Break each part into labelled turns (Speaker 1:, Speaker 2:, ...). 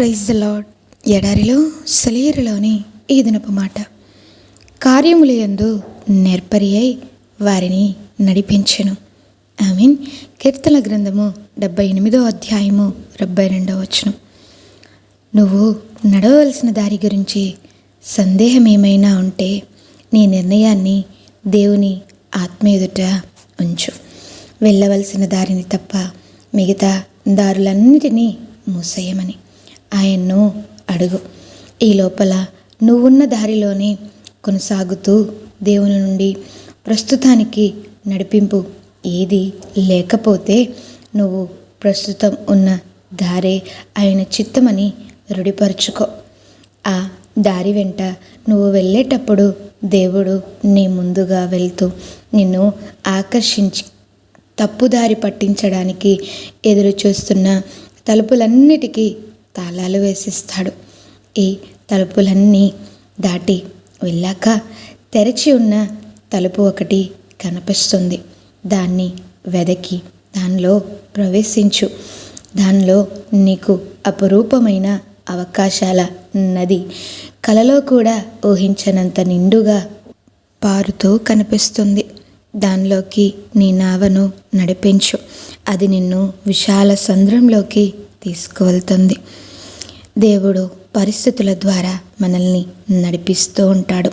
Speaker 1: Praise the lord. ఎడారిలో సెలయేరులోని ఈ దినపు మాట. కార్యములు యందు నేర్పరి అయి వారిని నడిపించెను. ఆమీన్. కీర్తన గ్రంథము 78వ అధ్యాయము 72వ వచనం. నువ్వు నడవవలసిన దారి గురించి సందేహం ఏమైనా ఉంటే నీ నిర్ణయాన్ని దేవుని ఆత్మ ఎదుట ఉంచు. వెళ్ళవలసిన దారిని తప్ప మిగతా దారులన్నిటినీ మూసేయమని ఆయన్ను అడుగు. ఈ లోపల నువ్వున్న దారిలోనే కొనసాగుతూ దేవుని నుండి ప్రస్తుతానికి నడిపింపు ఏది లేకపోతే నువ్వు ప్రస్తుతం ఉన్న దారే ఆయన చిత్తమని రుడిపరుచుకో. ఆ దారి వెంట నువ్వు వెళ్ళేటప్పుడు దేవుడు నీ ముందుగా వెళ్తూ నిన్ను ఆకర్షించి తప్పుదారి పట్టించడానికి ఎదురు చూస్తున్న తలుపులన్నిటికీ తాళాలు వేసిస్తాడు. ఈ తలుపులన్నీ దాటి వెళ్ళాక తెరిచి ఉన్న తలుపు ఒకటి కనిపిస్తుంది. దాన్ని వెదకి దానిలో ప్రవేశించు. దానిలో నీకు అపురూపమైన అవకాశాల నది కలలో కూడా ఊహించనంత నిండుగా పారుతూ కనిపిస్తుంది. దానిలోకి నీ నావను నడిపించు. అది నిన్ను విశాల సంద్రంలోకి తీసుకువెళ్తుంది. దేవుడు పరిస్థితుల ద్వారా మనల్ని నడిపిస్తూ ఉంటాడు.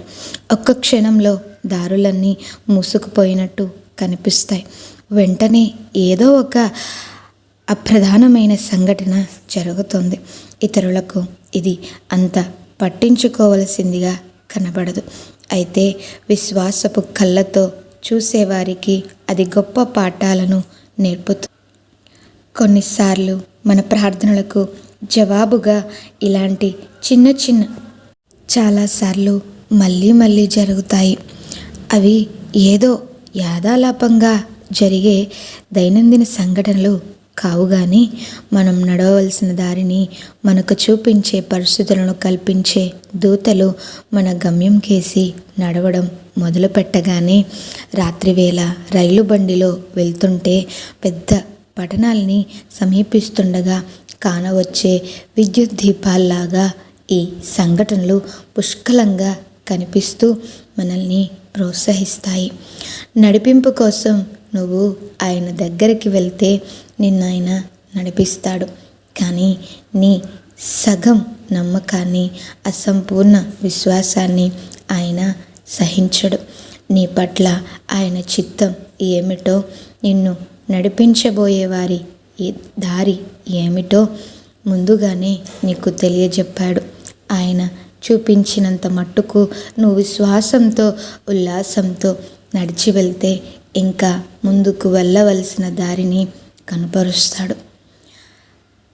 Speaker 1: ఒక్క క్షణంలో దారులన్నీ మూసుకుపోయినట్టు కనిపిస్తాయి. వెంటనే ఏదో ఒక అప్రధానమైన సంఘటన జరుగుతుంది. ఇతరులకు ఇది అంత పట్టించుకోవలసిందిగా కనబడదు. అయితే విశ్వాసపు కళ్ళతో చూసేవారికి అది గొప్ప పాఠాలను నేర్పుతుంది. కొన్నిసార్లు మన ప్రార్థనలకు జవాబుగా ఇలాంటి చిన్న చాలాసార్లు మళ్ళీ జరుగుతాయి. అవి ఏదో యాదాలాపంగా జరిగే దైనందిన సంఘటనలు కావు, కానీ మనం నడవవలసిన దారిని మనకు చూపించే పరిస్థితులను కల్పించే దూతలు మన గమ్యం కేసి నడవడం మొదలు పెట్టగానే రాత్రివేళ రైలు బండిలో వెళ్తుంటే పెద్ద పట్టణాలని సమీపిస్తుండగా కానవచ్చే విద్యుత్ దీపాల్లాగా ఈ సంఘటనలు పుష్కలంగా కనిపిస్తూ మనల్ని ప్రోత్సహిస్తాయి. నడిపింపు కోసం నువ్వు ఆయన దగ్గరికి వెళ్తే నిన్ను ఆయన నడిపిస్తాడు. కానీ నీ సగం నమ్మకాన్ని, అసంపూర్ణ విశ్వాసాన్ని ఆయన సహించడు. నీ పట్ల ఆయన చిత్తం ఏమిటో, నిన్ను నడిపించబోయే వారి ఈ దారి ఏమిటో ముందుగానే నీకు తెలియజెప్పాడు. ఆయన చూపించినంత మట్టుకు నువ్వు విశ్వాసంతో, ఉల్లాసంతో నడిచి వెళ్తే ఇంకా ముందుకు వెళ్ళవలసిన దారిని కనపరుస్తాడు.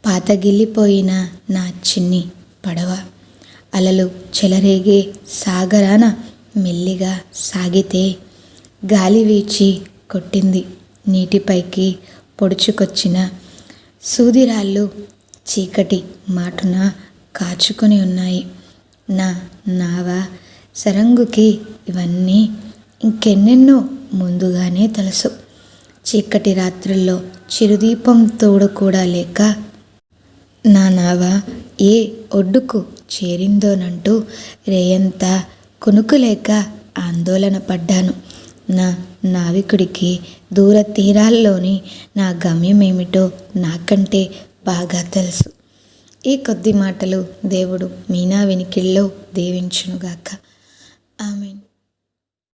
Speaker 1: పాతగిల్లిపోయిన నా చిన్ని పడవ అలలు చెలరేగే సాగరాన మెల్లిగా సాగితే గాలి వీచి కొట్టింది. నీటిపైకి పొడుచుకొచ్చిన సూదిరాళ్ళు చీకటి మాటున కాచుకొని ఉన్నాయి. నా నావ సరంగుకి ఇవన్నీ ఇంకెన్నెన్నో ముందుగానే తెలుసు. చీకటి రాత్రుల్లో చిరుదీపం తోడు కూడా లేక నా నావ ఏ ఒడ్డుకు చేరిందోనంటూ రేయంతా కునుకులేక ఆందోళన పడ్డాను. నా నావికుడికి దూర తీరాల్లోని నా గమ్యం ఏమిటో నాకంటే బాగా తెలుసు. ఈ కొద్ది మాటలు దేవుడు మీనా వినికిడిలో దీవించునుగాక. ఆమేన్.